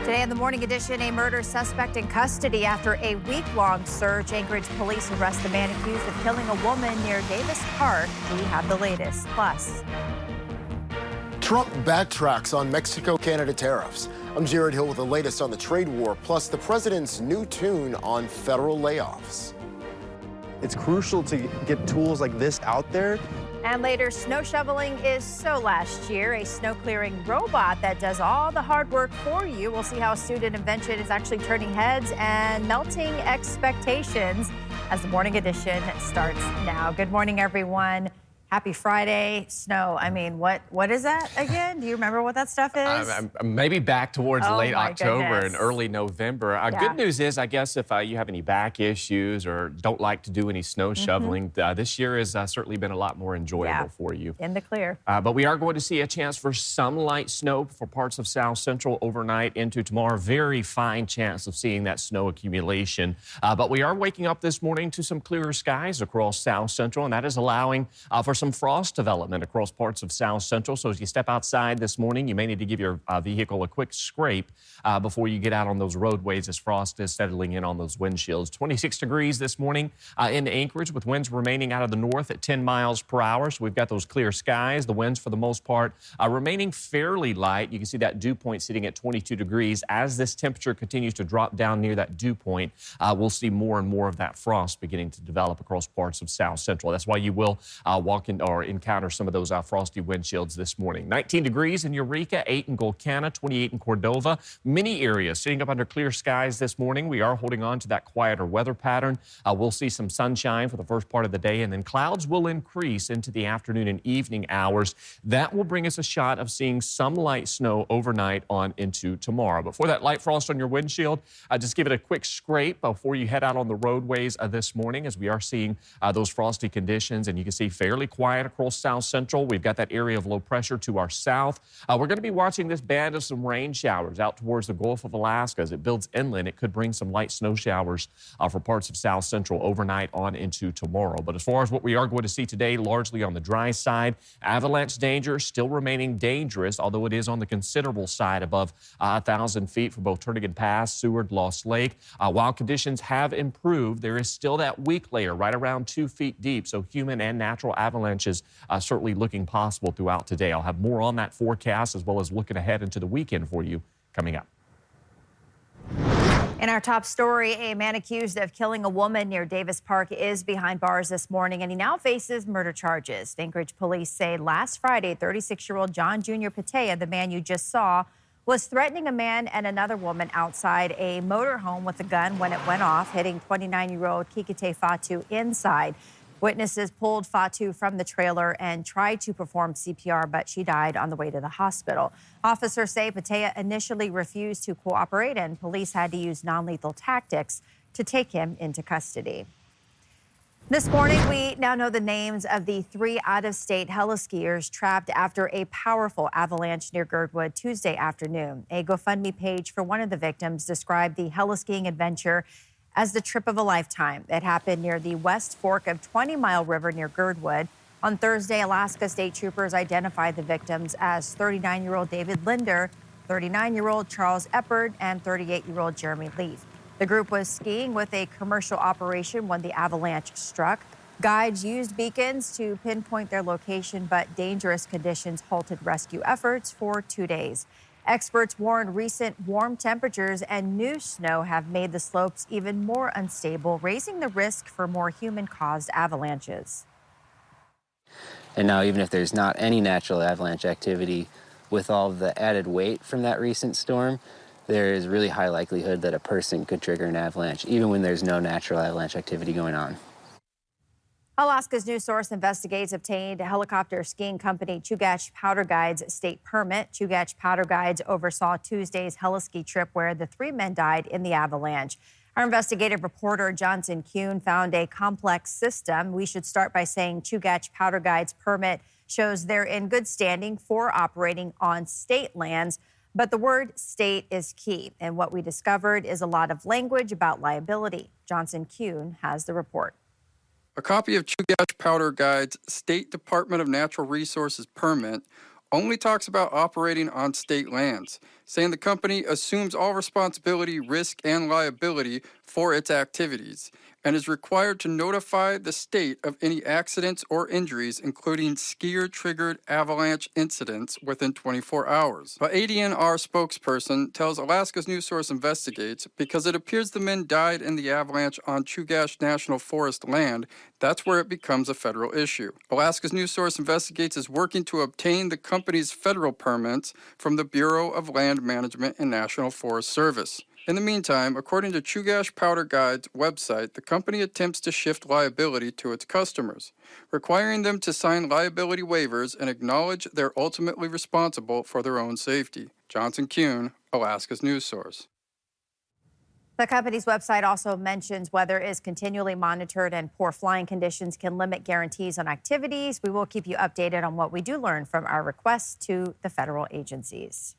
Today in the morning edition, a murder suspect in custody after a week-long search. Anchorage police arrest the man accused of killing a woman near Davis Park. We have the latest. Plus, Trump backtracks on Mexico-Canada tariffs. I'm Jared Hill with the latest on the trade war, plus the president's new tune on federal layoffs. It's crucial to get tools like this out there. and later, snow shoveling is so last year. A snow clearing robot that does all the hard work for you. We'll see how a student invention is actually turning heads and melting expectations as the morning edition starts now. Good morning, everyone. Happy Friday. Snow. I mean, what is that again? Do you remember what that stuff is? Maybe back towards late October goodness. and early November. Good news is, I guess, if you have any back issues or don't like to do any snow shoveling, this year has certainly been a lot more enjoyable for you. In the clear. But we are going to see a chance for some light snow for parts of South Central overnight into tomorrow. Very fine chance of seeing that snow accumulation. But we are waking up this morning to some clearer skies across South Central, and that is allowing for some frost development across parts of South Central. So as you step outside this morning, you may need to give your vehicle a quick scrape before you get out on those roadways as frost is settling in on those windshields. 26 degrees this morning in Anchorage with winds remaining out of the north at 10 miles per hour. So we've got those clear skies. The winds for the most part remaining fairly light. You can see that dew point sitting at 22 degrees. As this temperature continues to drop down near that dew point, we'll see more and more of that frost beginning to develop across parts of South Central. That's why you will walk in or encounter some of those frosty windshields this morning. 19 degrees in Eureka, 8 in Golcana, 28 in Cordova. Many areas sitting up under clear skies this morning. We are holding on to that quieter weather pattern. We'll see some sunshine for the first part of the day, and then clouds will increase into the afternoon and evening hours. That will bring us a shot of seeing some light snow overnight on into tomorrow. But for that light frost on your windshield, just give it a quick scrape before you head out on the roadways this morning, as we are seeing those frosty conditions, and you can see fairly quiet across South Central. We've got that area of low pressure to our south. We're going to be watching this band of some rain showers out towards the Gulf of Alaska. As it builds inland, it could bring some light snow showers for parts of South Central overnight on into tomorrow. But as far as what we are going to see today, largely on the dry side, avalanche danger still remaining dangerous, although it is on the considerable side above 1,000 feet for both Turnagain Pass, Seward, Lost Lake. While conditions have improved, there is still that weak layer right around 2 feet deep, so human and natural avalanches certainly looking possible throughout today. I'll have more on that forecast as well as looking ahead into the weekend for you coming up. In our top story, a man accused of killing a woman near Davis Park is behind bars this morning, and he now faces murder charges. Anchorage police say last Friday, 36-year-old John Jr. Patea, the man you just saw, was threatening a man and another woman outside a motorhome with a gun when it went off, hitting 29-year-old Kikite Fatu inside. Witnesses pulled Fatu from the trailer and tried to perform CPR, but she died on the way to the hospital. Officers say Patea initially refused to cooperate, and police had to use non-lethal tactics to take him into custody. This morning, we now know the names of the 3 out-of-state heli-skiers trapped after a powerful avalanche near Girdwood Tuesday afternoon. A GoFundMe page for one of the victims described the heli-skiing adventure as the trip of a lifetime. It happened near the West Fork of Twentymile River near Girdwood. On Thursday, Alaska State Troopers identified the victims as 39-year-old David Linder, 39-year-old Charles Eppard, and 38-year-old Jeremy Leaf. The group was skiing with a commercial operation when the avalanche struck. Guides used beacons to pinpoint their location, but dangerous conditions halted rescue efforts for 2 days. Experts warned recent warm temperatures and new snow have made the slopes even more unstable, raising the risk for more human-caused avalanches. And now, even if there's not any natural avalanche activity, with all the added weight from that recent storm, there is really high likelihood that a person could trigger an avalanche, even when there's no natural avalanche activity going on. Alaska's News Source investigates obtained helicopter skiing company Chugach Powder Guides state permit. Chugach Powder Guides oversaw Tuesday's heli-ski trip where the 3 men died in the avalanche. Our investigative reporter Johnson Kuhn found a complex system. We should start by saying Chugach Powder Guides permit shows they're in good standing for operating on state lands. But the word state is key. And what we discovered is a lot of language about liability. Johnson Kuhn has the report. A copy of Chugach Powder Guide's State Department of Natural Resources permit only talks about operating on state lands. saying the company assumes all responsibility, risk, and liability for its activities and is required to notify the state of any accidents or injuries, including skier-triggered avalanche incidents, within 24 hours. But ADNR spokesperson tells Alaska's News Source investigates because it appears the men died in the avalanche on Chugach National Forest land. That's where it becomes a federal issue. Alaska's News Source investigates is working to obtain the company's federal permits from the Bureau of Land Management and National Forest Service. In the meantime, according to Chugach Powder Guide's website, the company attempts to shift liability to its customers, requiring them to sign liability waivers and acknowledge they're ultimately responsible for their own safety. Johnson Kuhn, Alaska's News Source. The company's website also mentions weather is continually monitored and poor flying conditions can limit guarantees on activities. We will keep you updated on what we do learn from our requests to the federal agencies.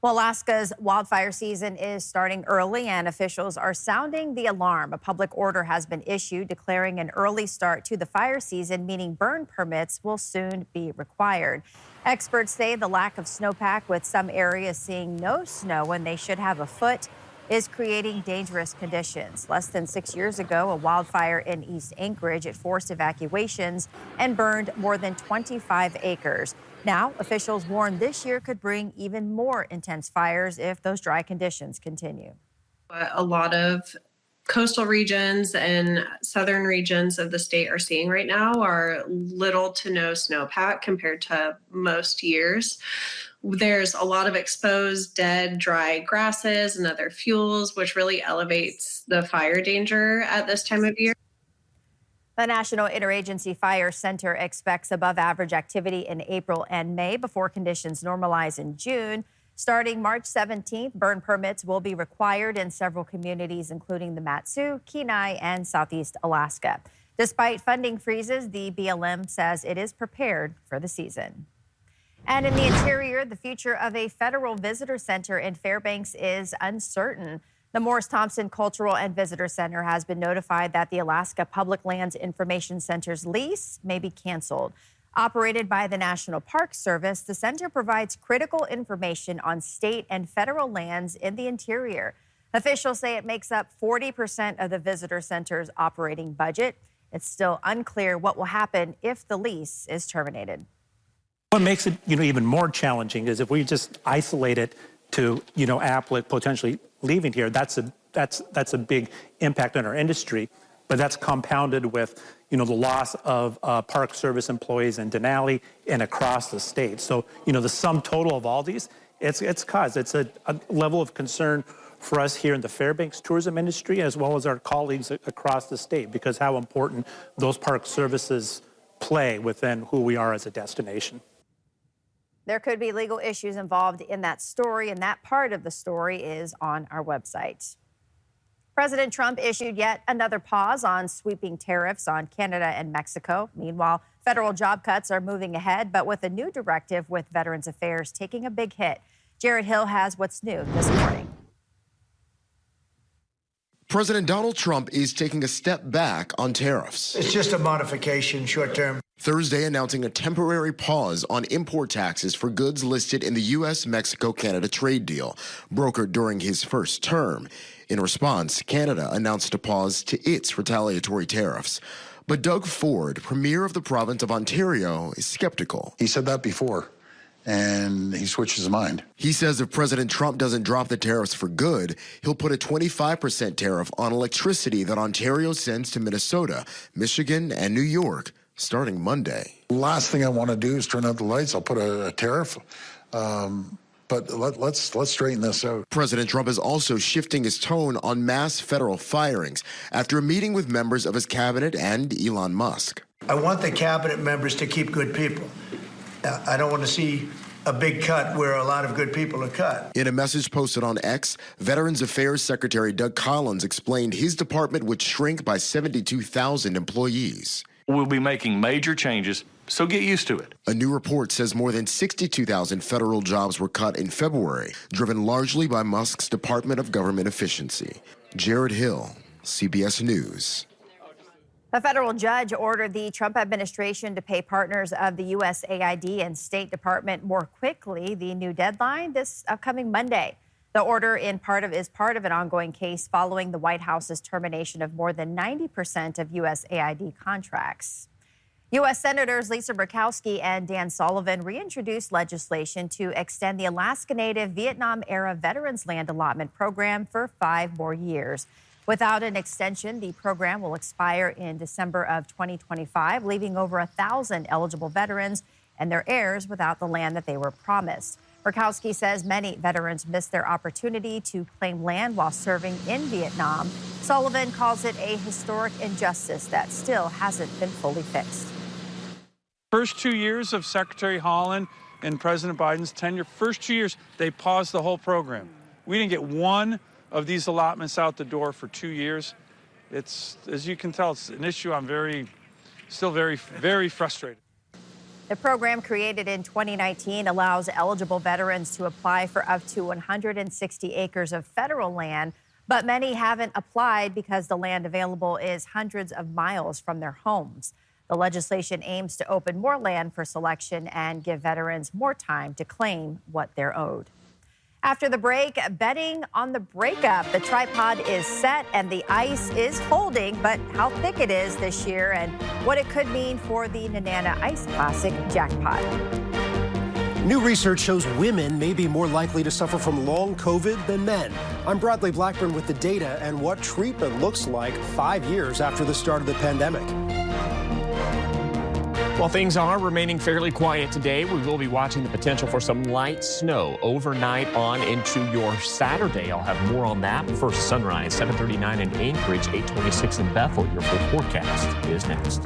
Well, Alaska's wildfire season is starting early and officials are sounding the alarm. A public order has been issued declaring an early start to the fire season, meaning burn permits will soon be required. Experts say the lack of snowpack, with some areas seeing no snow when they should have a foot, is creating dangerous conditions. Less than 6 years ago, a wildfire in East Anchorage, it forced evacuations and burned more than 25 acres. Now, officials warn this year could bring even more intense fires if those dry conditions continue. A lot of coastal regions and southern regions of the state are seeing right now are little to no snowpack compared to most years. There's a lot of exposed, dead, dry grasses and other fuels, which really elevates the fire danger at this time of year. The National Interagency Fire Center expects above average activity in April and May before conditions normalize in June. Starting March 17th, burn permits will be required in several communities, including the Mat-Su, Kenai, and Southeast Alaska. Despite funding freezes, the BLM says it is prepared for the season. And in the interior, the future of a federal visitor center in Fairbanks is uncertain. The Morris Thompson Cultural and Visitor Center has been notified that the Alaska Public Lands Information Center's lease may be canceled. Operated by the National Park Service, the center provides critical information on state and federal lands in the interior. Officials say it makes up 40% of the visitor center's operating budget. It's still unclear what will happen if the lease is terminated. What makes it, even more challenging is if we just isolate it to, Applet potentially leaving here, that's a big impact on our industry. But that's compounded with, the loss of Park Service employees in Denali and across the state. So, the sum total of all these, it's a level of concern for us here in the Fairbanks tourism industry, as well as our colleagues across the state, because how important those Park Services play within who we are as a destination. There could be legal issues involved in that story, and that part of the story is on our website. President Trump issued yet another pause on sweeping tariffs on Canada and Mexico. Meanwhile, federal job cuts are moving ahead, but with a new directive with Veterans Affairs taking a big hit. Jared Hill has what's new this morning. President Donald Trump is taking a step back on tariffs. It's just a modification, short term. Thursday announcing a temporary pause on import taxes for goods listed in the U.S.-Mexico-Canada trade deal, brokered during his first term. In response, Canada announced a pause to its retaliatory tariffs. But Doug Ford, premier of the province of Ontario, is skeptical. He said that before, and he switched his mind. He says if President Trump doesn't drop the tariffs for good, he'll put a 25% tariff on electricity that Ontario sends to Minnesota, Michigan, and New York starting Monday. Last thing I want to do is turn out the lights. I'll put a tariff. But let's straighten this out. President Trump is also shifting his tone on mass federal firings after a meeting with members of his cabinet and Elon Musk. I want the cabinet members to keep good people. I don't want to see a big cut where a lot of good people are cut. In a message posted on X, Veterans Affairs Secretary Doug Collins explained his department would shrink by 72,000 employees. We'll be making major changes, so get used to it. A new report says more than 62,000 federal jobs were cut in February, driven largely by Musk's Department of Government Efficiency. Jared Hill, CBS News. A federal judge ordered the Trump administration to pay partners of the USAID and State Department more quickly. The new deadline this upcoming Monday. The order is part of an ongoing case following the White House's termination of more than 90% of USAID contracts. U.S. Senators Lisa Murkowski and Dan Sullivan reintroduced legislation to extend the Alaska Native Vietnam-era Veterans Land Allotment Program for 5 more years. Without an extension, the program will expire in December of 2025, leaving over 1,000 eligible veterans and their heirs without the land that they were promised. Murkowski says many veterans missed their opportunity to claim land while serving in Vietnam. Sullivan calls it a historic injustice that still hasn't been fully fixed. First 2 years of Secretary Haaland and President Biden's tenure, first 2 years, they paused the whole program. We didn't get one of these allotments out the door for 2 years. It's, as you can tell, it's an issue I'm still very frustrated. The program, created in 2019, allows eligible veterans to apply for up to 160 acres of federal land, but many haven't applied because the land available is hundreds of miles from their homes. The legislation aims to open more land for selection and give veterans more time to claim what they're owed. After the break, betting on the breakup. The tripod is set and the ice is holding, but how thick it is this year and what it could mean for the Tanana Ice Classic jackpot. New research shows women may be more likely to suffer from long COVID than men. I'm Bradley Blackburn with the data and what treatment looks like 5 years after the start of the pandemic. While things are remaining fairly quiet today, we will be watching the potential for some light snow overnight on into your Saturday. I'll have more on that. But first, sunrise, 7:39 in Anchorage, 8:26 in Bethel. Your full forecast is next.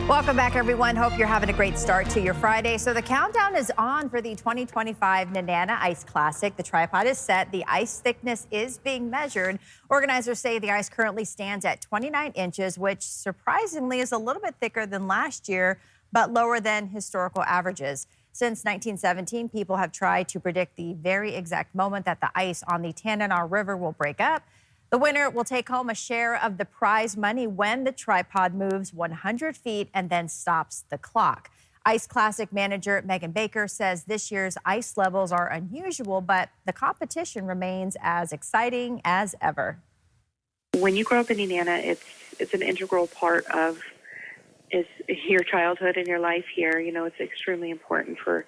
Welcome back, everyone. Hope you're having a great start to your Friday. So the countdown is on for the 2025 Tanana Ice Classic. The tripod is set. The ice thickness is being measured. Organizers say the ice currently stands at 29 inches, which surprisingly is a little bit thicker than last year, but lower than historical averages. Since 1917, people have tried to predict the very exact moment that the ice on the Tanana River will break up. The winner will take home a share of the prize money when the tripod moves 100 feet and then stops the clock. Ice Classic manager Megan Baker says this year's ice levels are unusual, but the competition remains as exciting as ever. When you grow up in Tanana, it's an integral part of your childhood and your life here. You know, it's extremely important for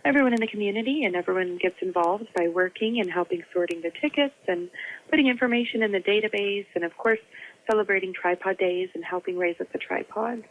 everyone in the community, and everyone gets involved by working and helping sorting the tickets and putting information in the database, and of course celebrating tripod days and helping raise up the tripod.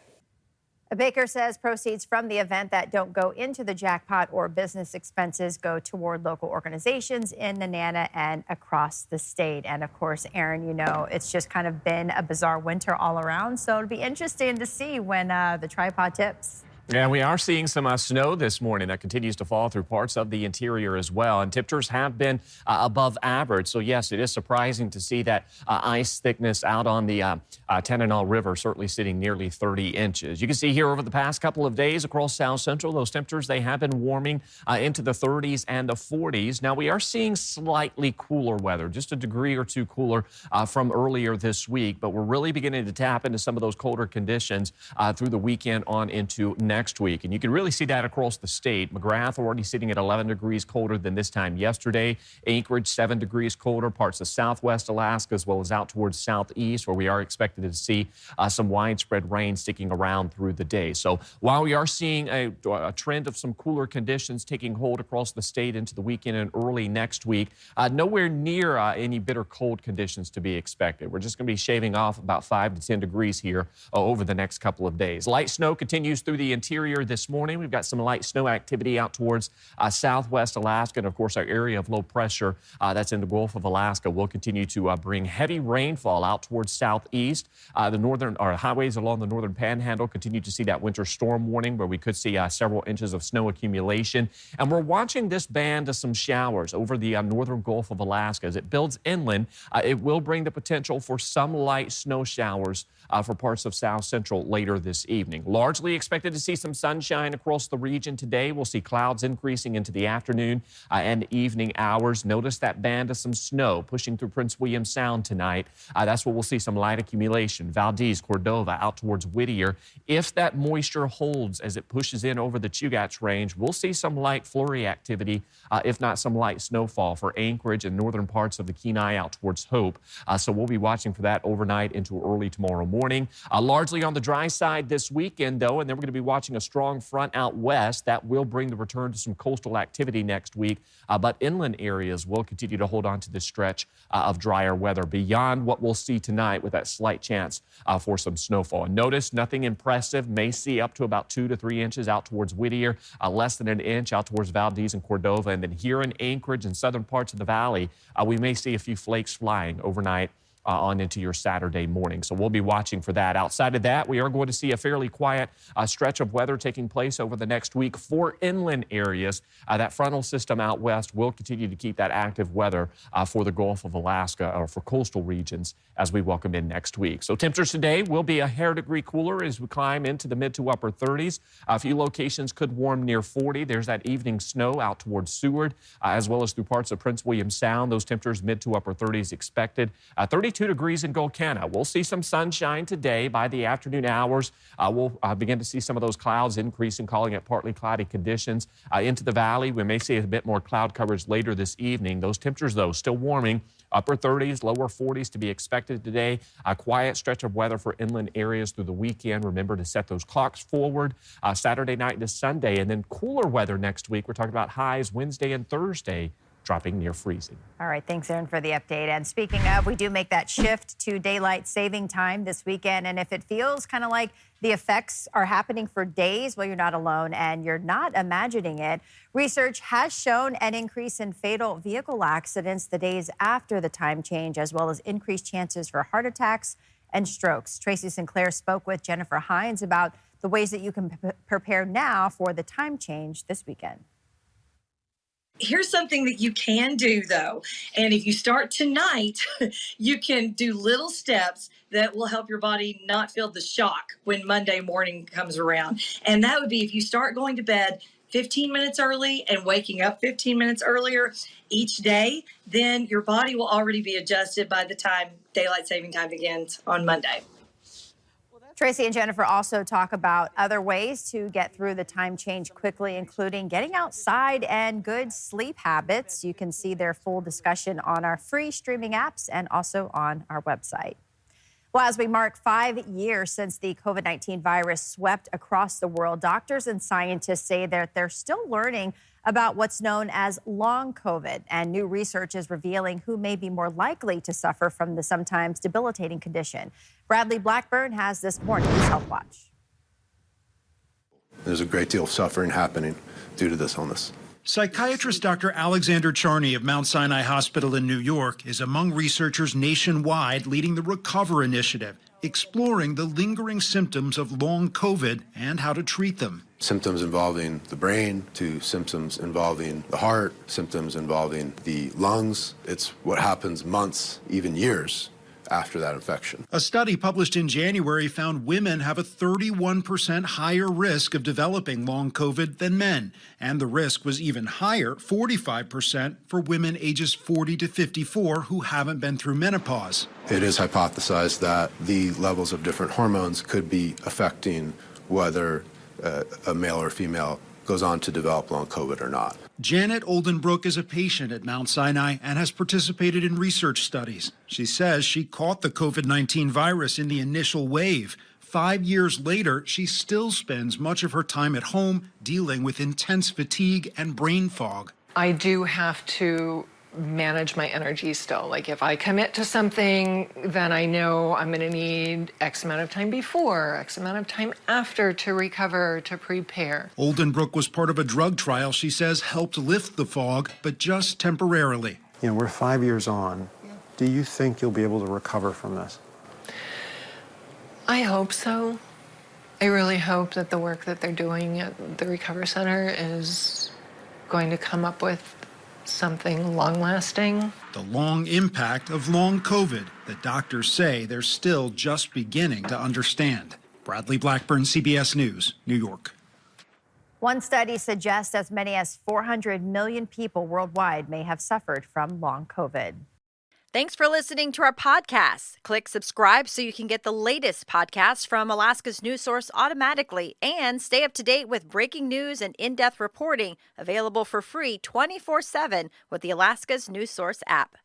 Baker says proceeds from the event that don't go into the jackpot or business expenses go toward local organizations in Tanana and across the state. And of course, Aaron, you know, it's just kind of been a bizarre winter all around, so it'll be interesting to see when the tripod tips. Yeah, we are seeing some snow this morning that continues to fall through parts of the interior as well. And temperatures have been above average. So, yes, it is surprising to see that ice thickness out on the Tanana River, certainly sitting nearly 30 inches. You can see here over the past couple of days across South Central, those temperatures, they have been warming into the 30s and the 40s. Now, we are seeing slightly cooler weather, just a degree or two cooler from earlier this week. But we're really beginning to tap into some of those colder conditions through the weekend on into next week. And you can really see that across the state. McGrath already sitting at 11 degrees colder than this time yesterday. Anchorage, 7 degrees colder. Parts of southwest Alaska as well as out towards southeast, where we are expected to see some widespread rain sticking around through the day. So while we are seeing a trend of some cooler conditions taking hold across the state into the weekend and early next week, nowhere near any bitter cold conditions to be expected. We're just going to be shaving off about 5 to 10 degrees here over the next couple of days. Light snow continues through the interior this morning. We've got some light snow activity out towards southwest Alaska, and of course our area of low pressure that's in the Gulf of Alaska will continue to bring heavy rainfall out towards southeast. The northern highways along the northern panhandle continue to see that winter storm warning, where we could see several inches of snow accumulation. And we're watching this band of some showers over the northern Gulf of Alaska. As it builds inland, it will bring the potential for some light snow showers for parts of South Central later this evening. Largely expected to see some sunshine across the region today. We'll see clouds increasing into the afternoon and evening hours. Notice that band of some snow pushing through Prince William Sound tonight. That's where we'll see some light accumulation. Valdez, Cordova, out towards Whittier. If that moisture holds as it pushes in over the Chugach Range, we'll see some light flurry activity, if not some light snowfall for Anchorage and northern parts of the Kenai out towards Hope. So we'll be watching for that overnight into early tomorrow morning. Largely on the dry side this weekend, though, and then we're going to be watching a strong front out west. That will bring the return to some coastal activity next week, but inland areas will continue to hold on to this stretch of drier weather beyond what we'll see tonight with that slight chance for some snowfall. And notice nothing impressive. May see up to about 2 to 3 inches out towards Whittier, less than an inch out towards Valdez and Cordova. And then here in Anchorage and southern parts of the valley, we may see a few flakes flying overnight on into your Saturday morning. So we'll be watching for that. Outside of that, we are going to see a fairly quiet stretch of weather taking place over the next week for inland areas. That frontal system out west will continue to keep that active weather for the Gulf of Alaska or for coastal regions as we welcome in next week. So temperatures today will be a hair degree cooler as we climb into the mid to upper 30s. A few locations could warm near 40. There's that evening snow out towards Seward, as well as through parts of Prince William Sound. Those temperatures mid to upper 30s expected. 32 degrees in Golconda. We'll see some sunshine today by the afternoon hours. We'll begin to see some of those clouds increasing, calling it partly cloudy conditions. Into the valley, we may see a bit more cloud coverage later this evening. Those temperatures, though, still warming. Upper 30s, lower 40s to be expected today. A quiet stretch of weather for inland areas through the weekend. Remember to set those clocks forward Saturday night into Sunday. And then cooler weather next week. We're talking about highs Wednesday and Thursday, dropping near freezing. All right, thanks, Aaron, for the update. And speaking of, we do make that shift to daylight saving time this weekend. And if it feels kind of like the effects are happening for days, well, you're not alone and you're not imagining it. Research has shown an increase in fatal vehicle accidents the days after the time change, as well as increased chances for heart attacks and strokes. Tracy Sinclair spoke with Jennifer Hines about the ways that you can prepare now for the time change this weekend. Here's something that you can do, though. And if you start tonight, you can do little steps that will help your body not feel the shock when Monday morning comes around. And that would be if you start going to bed 15 minutes early and waking up 15 minutes earlier each day, then your body will already be adjusted by the time daylight saving time begins on Monday. Tracy and Jennifer also talk about other ways to get through the time change quickly, including getting outside and good sleep habits. You can see their full discussion on our free streaming apps and also on our website. Well, as we mark 5 years since the COVID-19 virus swept across the world, doctors and scientists say that they're still learning about what's known as long COVID, and new research is revealing who may be more likely to suffer from the sometimes debilitating condition. Bradley Blackburn has this morning's Health Watch. There's a great deal of suffering happening due to this illness. Psychiatrist Dr. Alexander Charney of Mount Sinai Hospital in New York is among researchers nationwide leading the Recover Initiative, exploring the lingering symptoms of long COVID and how to treat them. Symptoms involving the brain to symptoms involving the heart, symptoms involving the lungs. It's what happens months, even years after that infection. A study published in January found women have a 31% higher risk of developing long COVID than men, and the risk was even higher, 45%, for women ages 40 to 54 who haven't been through menopause. It is hypothesized that the levels of different hormones could be affecting whether a male or female goes on to develop long COVID or not. Janet Oldenbrook is a patient at Mount Sinai and has participated in research studies. She says she caught the COVID-19 virus in the initial wave. 5 years later, she still spends much of her time at home dealing with intense fatigue and brain fog. I do have to manage my energy still. Like if I commit to something, then I know I'm going to need X amount of time before, X amount of time after to recover, to prepare. Oldenbrook was part of a drug trial she says helped lift the fog, but just temporarily. You know, we're 5 years on. Do you think you'll be able to recover from this? I hope so. I really hope that the work that they're doing at the Recover Center is going to come up with something long-lasting. The long impact of long COVID that doctors say they're still just beginning to understand. Bradley Blackburn, CBS News, New York. One study suggests as many as 400 million people worldwide may have suffered from long COVID. Thanks for listening to our podcast. Click subscribe so you can get the latest podcasts from Alaska's news source automatically and stay up to date with breaking news and in-depth reporting available for free 24/7 with the Alaska's news source app.